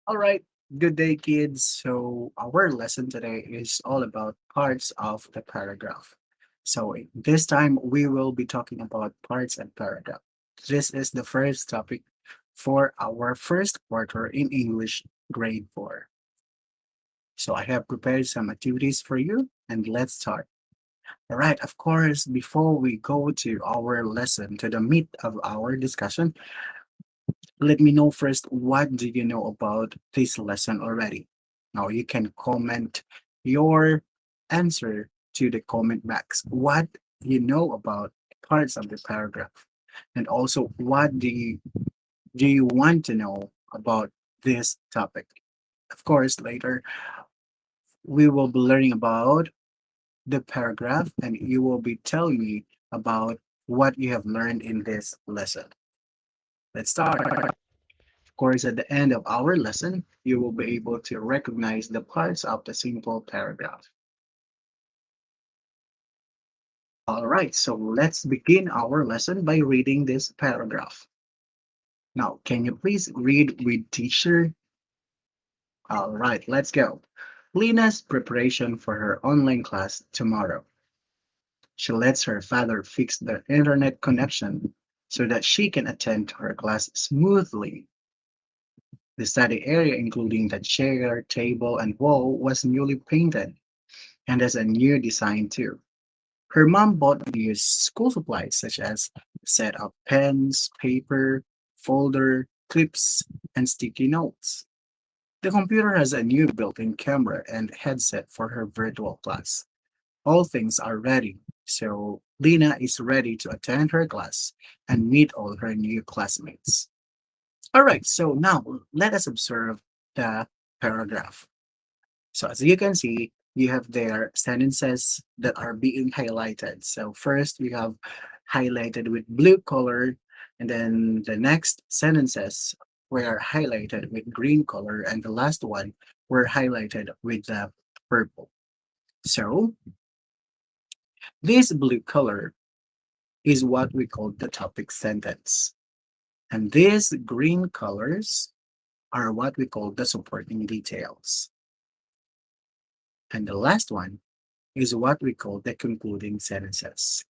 All right. Good day, kids. So, our lesson today is all about parts of the paragraph. So, this time we will be talking about parts and paragraph. This is the first topic for our first quarter in English grade 4. So, I have prepared some activities for you and let's start. All right, of course, before we go to our lesson, to the meat of our discussion, let me know first, what do you know about this lesson already? Now you can comment your answer to the comment box. What you know about parts of the paragraph? And also, what do you want to know about this topic? Of course, later we will be learning about the paragraph and you will be telling me about what you have learned in this lesson. Let's start. Of course, at the end of our lesson, you will be able to recognize the parts of the simple paragraph. All right, so let's begin our lesson by reading this paragraph. Now, can you please read with teacher? All right, let's go. Lena's preparation for her online class tomorrow. She lets her father fix the internet connection so that she can attend to her class smoothly. The study area, including the chair, table, and wall, was newly painted and has a new design too. Her mom bought new school supplies such as a set of pens, paper, folder, clips, and sticky notes. The computer has a new built-in camera and headset for her virtual class. All things are ready, so Lena is ready to attend her class and meet all her new classmates. All right, so now let us observe the paragraph. So as you can see, you have there sentences that are being highlighted. So first we have highlighted with blue color, and then the next sentences were highlighted with green color, and the last one were highlighted with the purple. So this blue color is what we call the topic sentence. And these green colors are what we call the supporting details. And the last one is what we call the concluding sentences.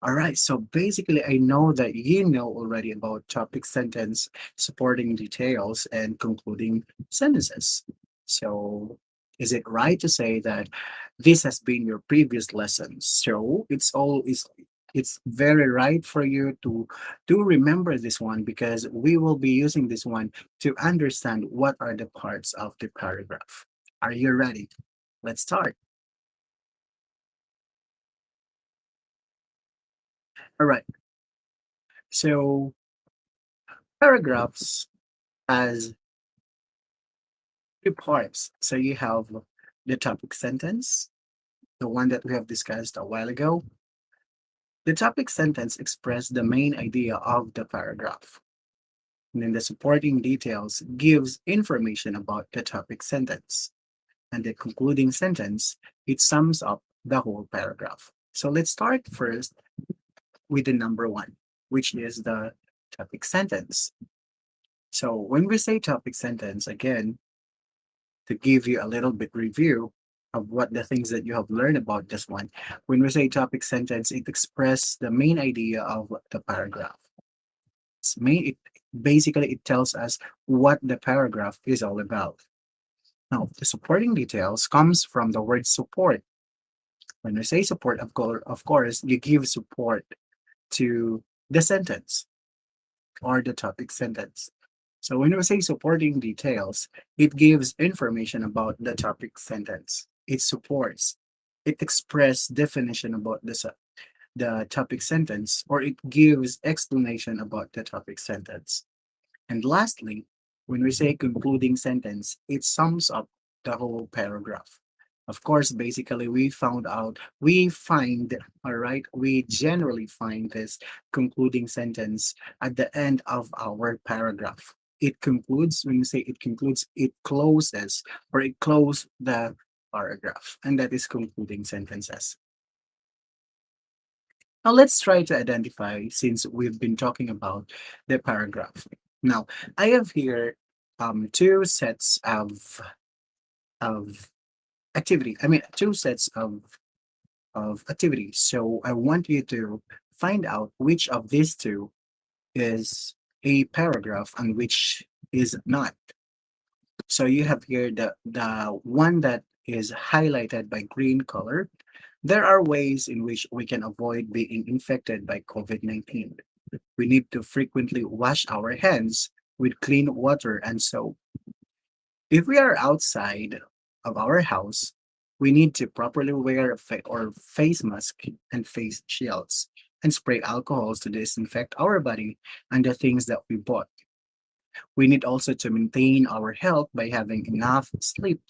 All right, so basically, I know that you know already about topic sentence, supporting details, and concluding sentences. So, is it right to say that this has been your previous lesson? So, it's very right for you to remember this one because we will be using this one to understand what are the parts of the paragraph. Are you ready? Let's start. All right. So paragraphs has two parts. So you have the topic sentence, the one that we have discussed a while ago. The topic sentence expresses the main idea of the paragraph. And then the supporting details gives information about the topic sentence. And the concluding sentence, it sums up the whole paragraph. So let's start first with the number one, which is the topic sentence. So when we say topic sentence, again, to give you a little bit review of what the things that you have learned about this one. When we say topic sentence, it expresses the main idea of the paragraph. It basically it tells us what the paragraph is all about. Now, the supporting details comes from the word support. When we say support, of course, you give support to the sentence or the topic sentence. So when we say supporting details, it gives information about the topic sentence. It supports, it expresses definition about the topic sentence, or it gives explanation about the topic sentence. And lastly, when we say concluding sentence, it sums up the whole paragraph. Of course, basically, all right, we generally find this concluding sentence at the end of our paragraph. It concludes, when you say it concludes, it closes or it closes the paragraph, and that is concluding sentences. Now, let's try to identify since we've been talking about the paragraph. Now, I have here two sets of activity. I mean, two sets of activities. So I want you to find out which of these two is a paragraph and which is not. So you have here the one that is highlighted by green color. There are ways in which we can avoid being infected by COVID-19. We need to frequently wash our hands with clean water and soap. If we are outside of our house, we need to properly wear or face mask and face shields and spray alcohols to disinfect our body and the things that we bought. We need also to maintain our health by having enough sleep,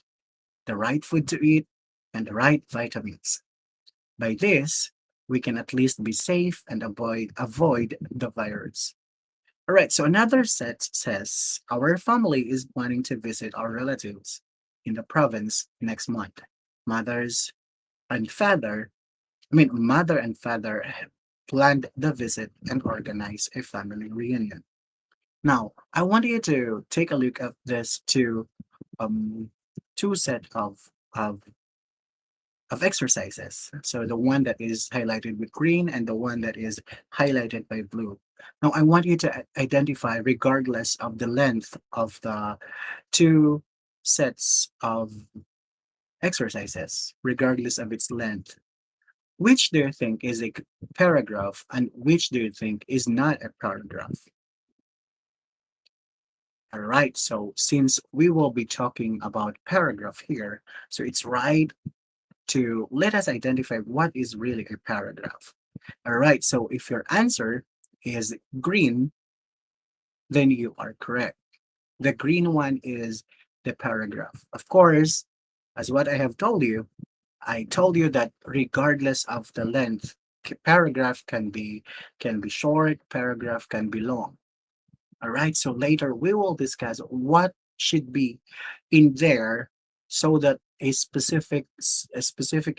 the right food to eat, and the right vitamins. By this, we can at least be safe and avoid the virus. All right, so another set says our family is planning to visit our relatives in the province next month. Mothers and father, mother and father have planned the visit and organize a family reunion. Now, I want you to take a look at this um two set of of exercises. So the one that is highlighted with green and the one that is highlighted by blue. Now, I want you to identify, regardless of the length of the two sets of exercises, regardless of its length, which do you think is a paragraph and which do you think is not a paragraph? All right, so since we will be talking about paragraph here, so it's right to let us identify what is really a paragraph. All right, so if your answer is green, then you are correct. The green one is the paragraph. Of course, as what I have told you, I told you that regardless of the length, paragraph can be short, paragraph can be long. All right, so later we will discuss what should be in there so that a specific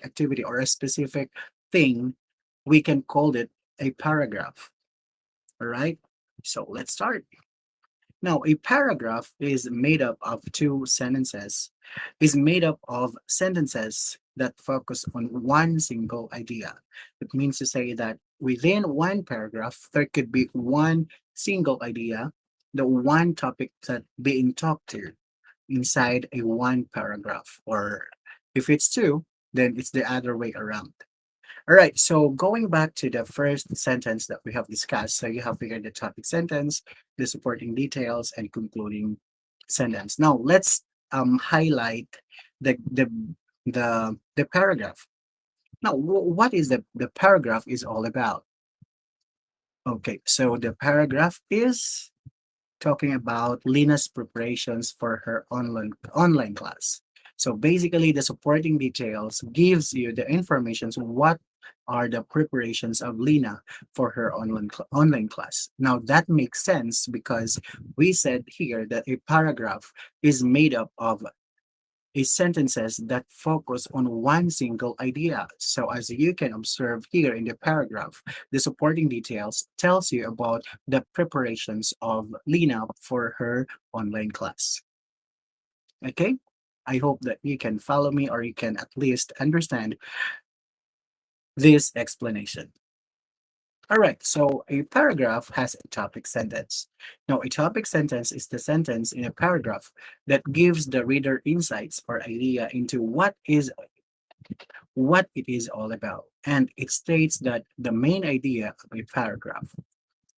activity or a specific thing, we can call it a paragraph. All right, so let's start. Now, a paragraph is made up of sentences that focus on one single idea. It means to say that within one paragraph, there could be one single idea, the one topic that being talked to inside a one paragraph. Or if it's two, then it's the other way around. All right, so going back to the first sentence that we have discussed, so you have figured the topic sentence, the supporting details, and concluding sentence. Now let's highlight the the paragraph. Now, what is the paragraph is all about? Okay, so the paragraph is talking about Lina's preparations for her online class. So basically, the supporting details gives you the information. So what are the preparations of Lina for her online class? Now that makes sense because we said here that a paragraph is made up of is sentences that focus on one single idea. So as you can observe here in the paragraph, the supporting details tells you about the preparations of Lina for her online class. Okay? I hope that you can follow me or you can at least understand this explanation. All right, so a paragraph has a topic sentence. Now, a topic sentence is the sentence in a paragraph that gives the reader insights or idea into what it is all about. And it states that the main idea of a paragraph,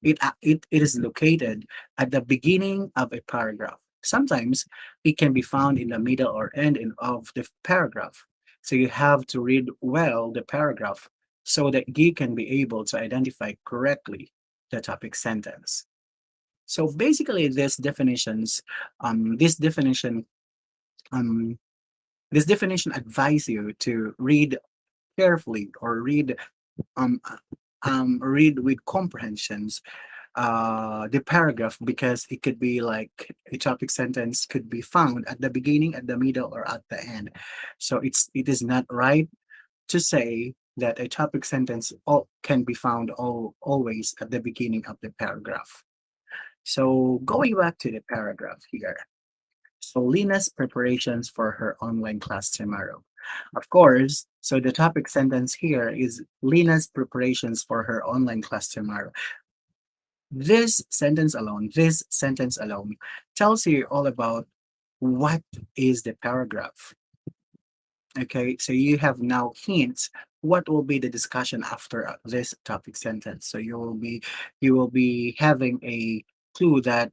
it is located at the beginning of a paragraph. Sometimes it can be found in the middle or of the paragraph. So you have to read well the paragraph so that you can be able to identify correctly the topic sentence. So basically, um, this definition, um, this definition advise you to read carefully or um, read with comprehensions the paragraph because it could be like a topic sentence could be found at the beginning, at the middle, or at the end. So it is not right to say that a topic sentence can be found always at the beginning of the paragraph. So going back to the paragraph here. So Lena's preparations for her online class tomorrow. Of course, so the topic sentence here is Lena's preparations for her online class tomorrow. This sentence alone tells you all about what is the paragraph. Okay, so you have now hints what will be the discussion after this topic sentence. So you will be having a clue that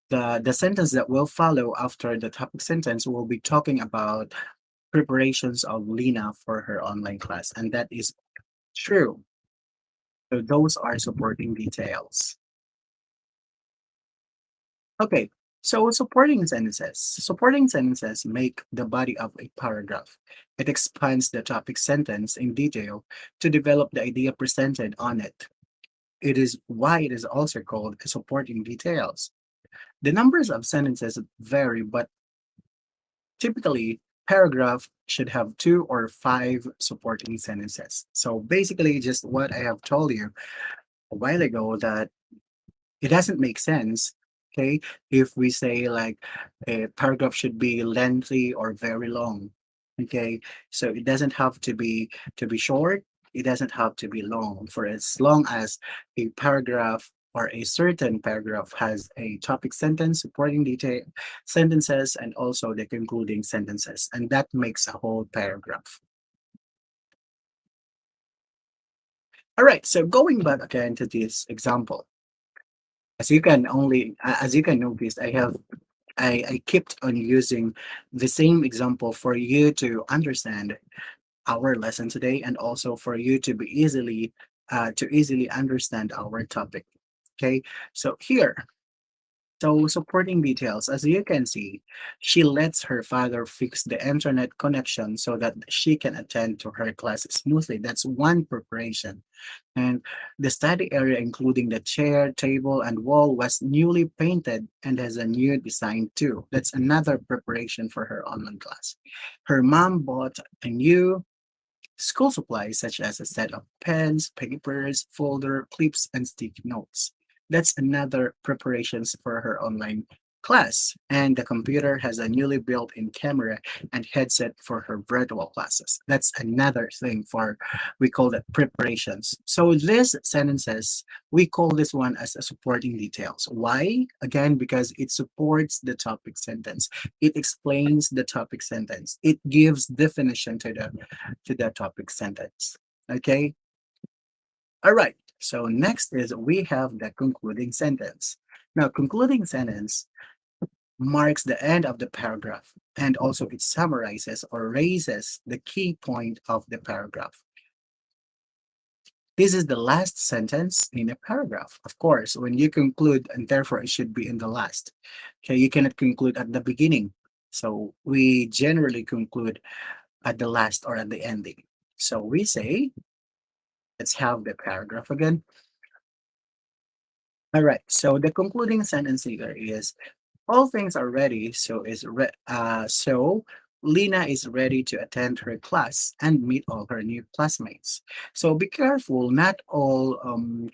the sentence that will follow after the topic sentence will be talking about preparations of Lena for her online class, and that is true. So those are supporting details. Okay, so supporting sentences. Supporting sentences make the body of a paragraph. It expands the topic sentence in detail to develop the idea presented on it. It is why it is also called supporting details. The numbers of sentences vary, but typically, paragraph should have two or five supporting sentences. So basically, just what I have told you a while ago that it doesn't make sense, okay, if we say like a paragraph should be lengthy or very long. Okay, so it doesn't have to be short, it doesn't have to be long. For as long as a paragraph or a certain paragraph has a topic sentence, supporting detail sentences, and also the concluding sentences, and that makes a whole paragraph. All right, so going back again to this example, as you can notice, I kept on using the same example for you to understand our lesson today, and also for you to be easily understand our topic. Okay, so here, so supporting details, as you can see, she lets her father fix the internet connection so that she can attend to her class smoothly. That's one preparation. And the study area, including the chair, table, and wall, was newly painted and has a new design too. That's another preparation for her online class. Her mom bought a new school supplies such as a set of pens, papers, folder, clips, and sticky notes. That's another preparations for her online class. And the computer has a newly built-in camera and headset for her virtual classes. That's another thing for we call that preparations. So these sentences, we call this one as a supporting details. Why? Again, because it supports the topic sentence. It explains the topic sentence. It gives definition to that topic sentence. Okay. All right. So next is we have the concluding sentence. Now, concluding sentence marks the end of the paragraph, and also it summarizes or raises the key point of the paragraph. This is the last sentence in a paragraph. Of course, when you conclude, and therefore it should be in the last. Okay, you cannot conclude at the beginning. So we generally conclude at the last or at the ending. So we say, let's have the paragraph again. All right. So the concluding sentence here is all things are ready. So Lena is ready to attend her class and meet all her new classmates. So be careful. Not all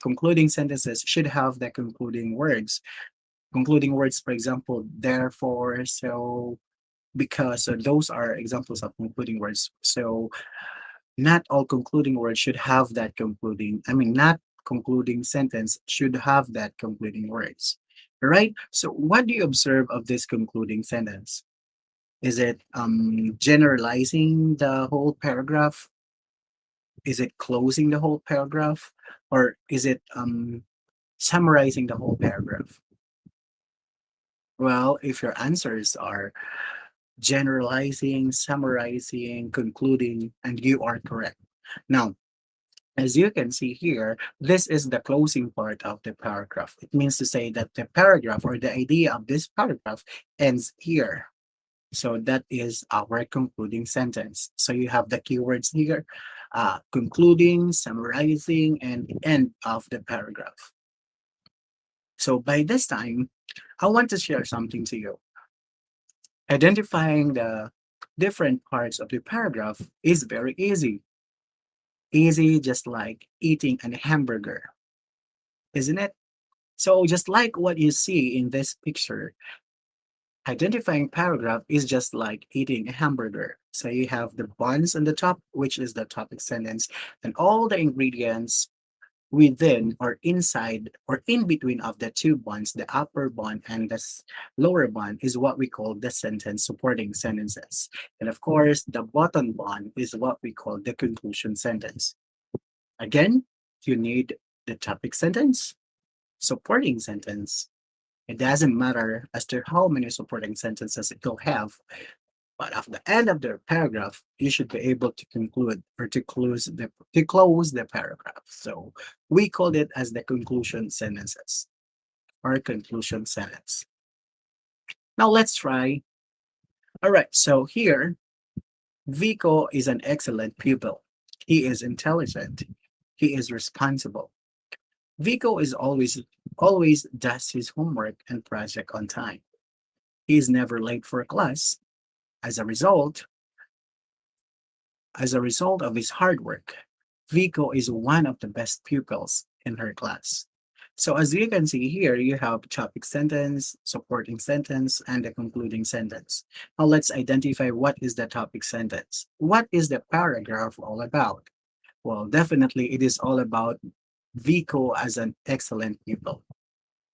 concluding sentences should have the concluding words. Concluding words, for example, therefore, so, because. So those are examples of concluding words. So not all concluding words should have that concluding, I mean, not concluding sentence should have that concluding words. Right? So what do you observe of this concluding sentence? Is it generalizing the whole paragraph? Is it closing the whole paragraph? Or is it summarizing the whole paragraph? Well, if your answers are generalizing, summarizing, concluding, and you are correct. Now, as you can see here, this is the closing part of the paragraph. It means to say that the paragraph or the idea of this paragraph ends here. So that is our concluding sentence. So you have the keywords here, concluding, summarizing, and end of the paragraph. So by this time, I want to share something to you. Identifying the different parts of the paragraph is very easy. Easy, just like eating a hamburger, isn't it? So just like what you see in this picture, Identifying paragraph is just like eating a hamburger. So you have the buns on the top, which is the topic sentence, and all the ingredients within or inside or in between of the two buns, the upper bun and the lower bun is what we call the sentence supporting sentences. And of course, the bottom bun is what we call the conclusion sentence. Again, you need the topic sentence, supporting sentence. It doesn't matter as to how many supporting sentences it will have, but at the end of the paragraph, you should be able to conclude or to close the paragraph. So we called it as the conclusion sentences or conclusion sentence. Now let's try. All right, so here, Vico is an excellent pupil. He is intelligent. He is responsible. Vico is always does his homework and project on time. He is never late for class. As a result, as a result of his hard work, Vico is one of the best pupils in her class. So as you can see here, you have topic sentence, supporting sentence, and the concluding sentence. Now let's identify what is the topic sentence. What is the paragraph all about? Well, definitely it is all about Vico as an excellent pupil.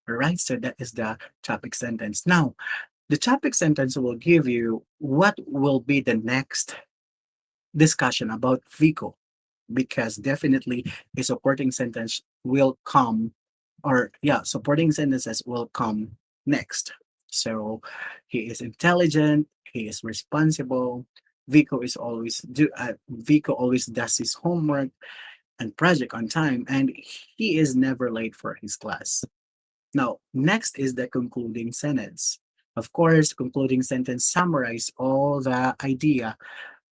All right, so that is the topic sentence. Now, the topic sentence will give you what will be the next discussion about Vico, because definitely a supporting sentence will come, or yeah, supporting sentences will come next. So he is intelligent, he is responsible. Vico always does his homework and project on time, and he is never late for his class. Now, next is the concluding sentence. Of course, concluding sentence summarize all the idea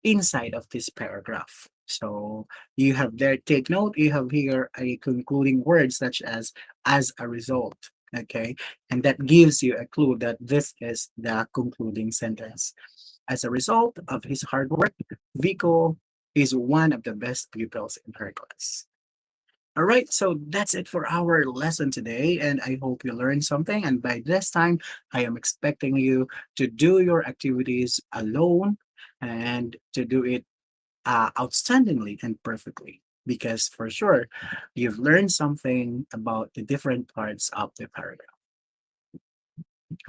inside of this paragraph. So you have there, take note, you have here a concluding word such as a result. Okay. And that gives you a clue that this is the concluding sentence. As a result of his hard work, Vico is one of the best pupils in her class. All right, so that's it for our lesson today, and I hope you learned something. And by this time, I am expecting you to do your activities alone and to do it outstandingly and perfectly. Because for sure, you've learned something about the different parts of the paragraph.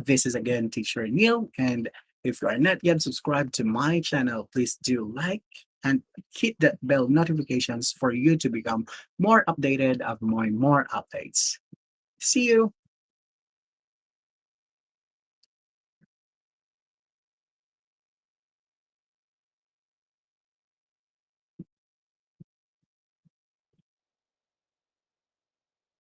This is again Teacher Neil, and if you are not yet subscribed to my channel, please do like and hit that bell notifications for you to become more updated of more and more updates. See you.